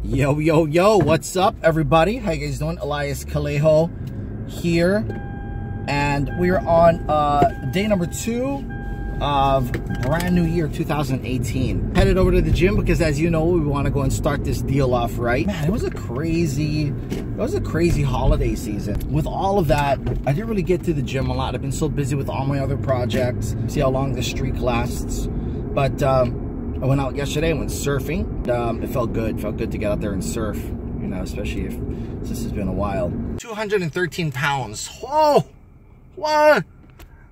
Yo, yo, yo, what's up, everybody? How you guys doing? Elias Callejo here. And we're on day number 2 of brand new year 2018. Headed over to the gym because, as you know, we want to go and start this deal off right. Man, it was a crazy holiday season. With all of that, I didn't really get to the gym a lot. I've been so busy with all my other projects. See how long this streak lasts. But I went out yesterday, I went surfing. It felt good. It felt good to get out there and surf, you know, especially if this has been a while. 213 pounds. Whoa! What?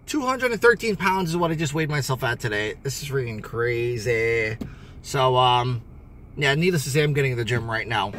213 pounds is what I just weighed myself at today. This is freaking crazy. So, yeah, needless to say, I'm getting to the gym right now.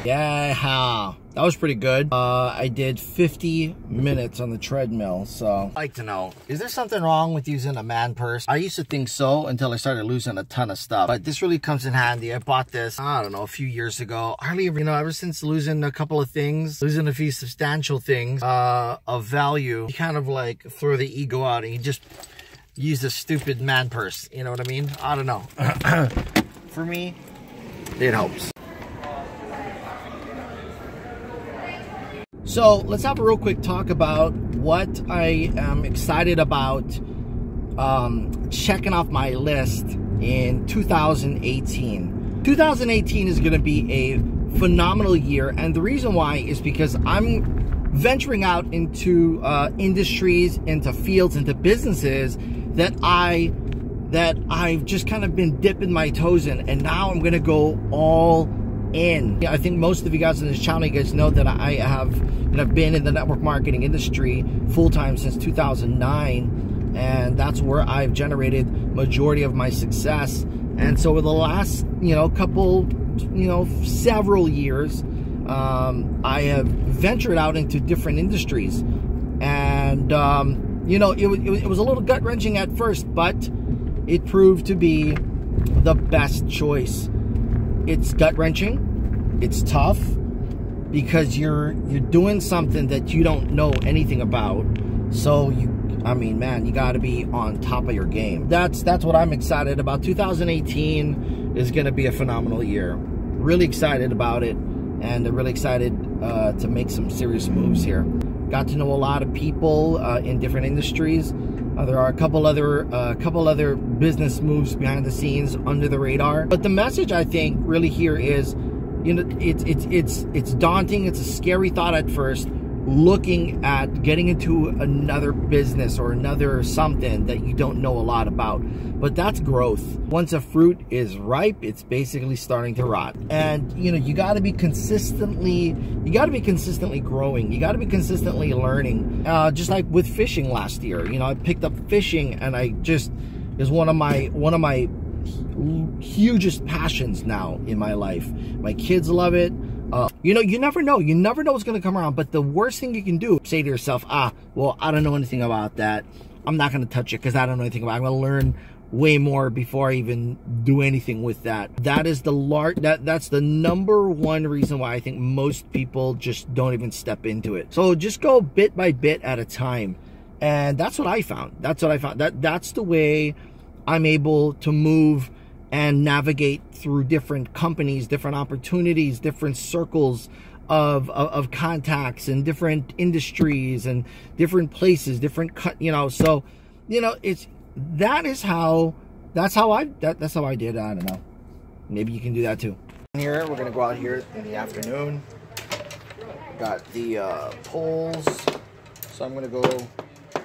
Yeah, that was pretty good. I did 50 minutes on the treadmill, so I'd like to know, is there something wrong with using a man purse? I used to think so until I started losing a ton of stuff, but this really comes in handy. I bought this, I don't know, a few years ago. Hardly, you know, ever since losing a couple of things, losing a few substantial things of value, you kind of like throw the ego out and you just use a stupid man purse. You know what I mean? I don't know. For me, it helps. So let's have a real quick talk about what I am excited about checking off my list in 2018. 2018 is going to be a phenomenal year, and the reason why is because I'm venturing out into industries, into fields, into businesses that I've just kind of been dipping my toes in, and now I'm going to go all in. I think most of you guys on this channel, you guys know that I've been in the network marketing industry full-time since 2009, and that's where I've generated majority of my success. And so over the last, several years, I have ventured out into different industries, and it was a little gut-wrenching at first, but it proved to be the best choice. It's gut-wrenching, it's tough, because you're doing something that you don't know anything about. So you got to be on top of your game. That's what I'm excited about. 2018 is going to be a phenomenal year. Really excited about it, and really excited to make some serious moves here. Got to know a lot of people in different industries. There are a couple other business moves behind the scenes under the radar. But the message, I think, really here is, it's daunting. It's a scary thought at first, looking at getting into another business or another something that you don't know a lot about. But that's growth. Once a fruit is ripe, it's basically starting to rot. And you got to be consistently growing. You got to be consistently learning. Just like with fishing last year, I picked up fishing, and is one of my hugest passions now in my life. My kids love it. You never know what's going to come around. But the worst thing you can do, say to yourself, well, I don't know anything about that, I'm not going to touch it because I don't know anything about it. I'm going to learn way more before I even do anything with that. That's the number one reason why I think most people just don't even step into it. So just go bit by bit at a time. And that's what I found. That's the way I'm able to move and navigate through different companies, different opportunities, different circles of contacts, and different industries and different places, so that's how I did. I don't know, maybe you can do that too. Here we're gonna go out here in the afternoon. Got the poles, so I'm gonna go, I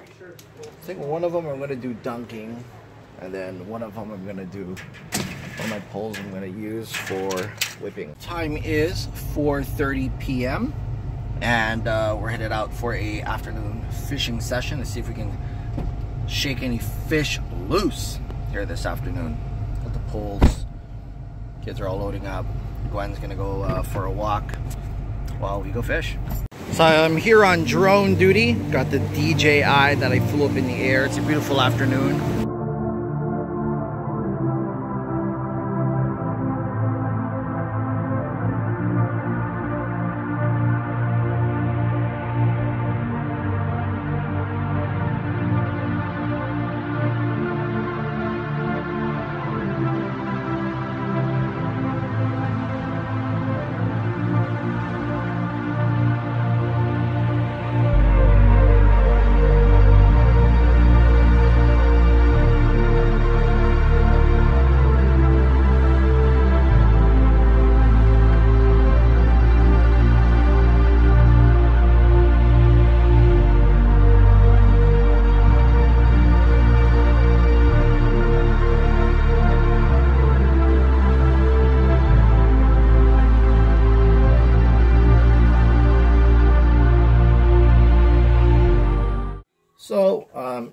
think one of them I'm gonna do dunking, and then one of them I'm gonna do, one of my poles I'm gonna use for whipping. Time is 4:30 p.m. and we're headed out for a afternoon fishing session to see if we can shake any fish loose here this afternoon. Got the poles, kids are all loading up. Gwen's gonna go for a walk while we go fish. So I'm here on drone duty. Got the DJI that I flew up in the air. It's a beautiful afternoon.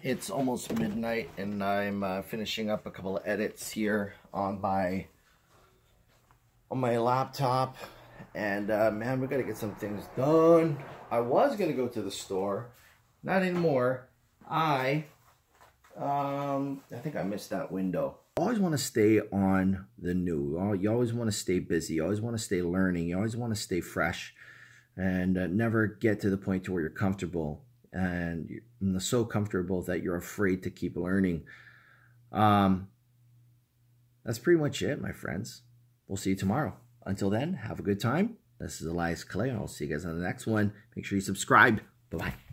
It's almost midnight, and I'm finishing up a couple of edits here on my laptop. And man, we gotta get some things done. I was gonna go to the store, not anymore. I think I missed that window. You always want to stay on the new. You always want to stay busy. You always want to stay learning. You always want to stay fresh, and never get to the point to where you're comfortable and you're so comfortable that you're afraid to keep learning. That's pretty much it, my friends. We'll see you tomorrow. Until then, have a good time. This is Elias Callejo. I'll see you guys on the next one. Make sure you subscribe. Bye-bye.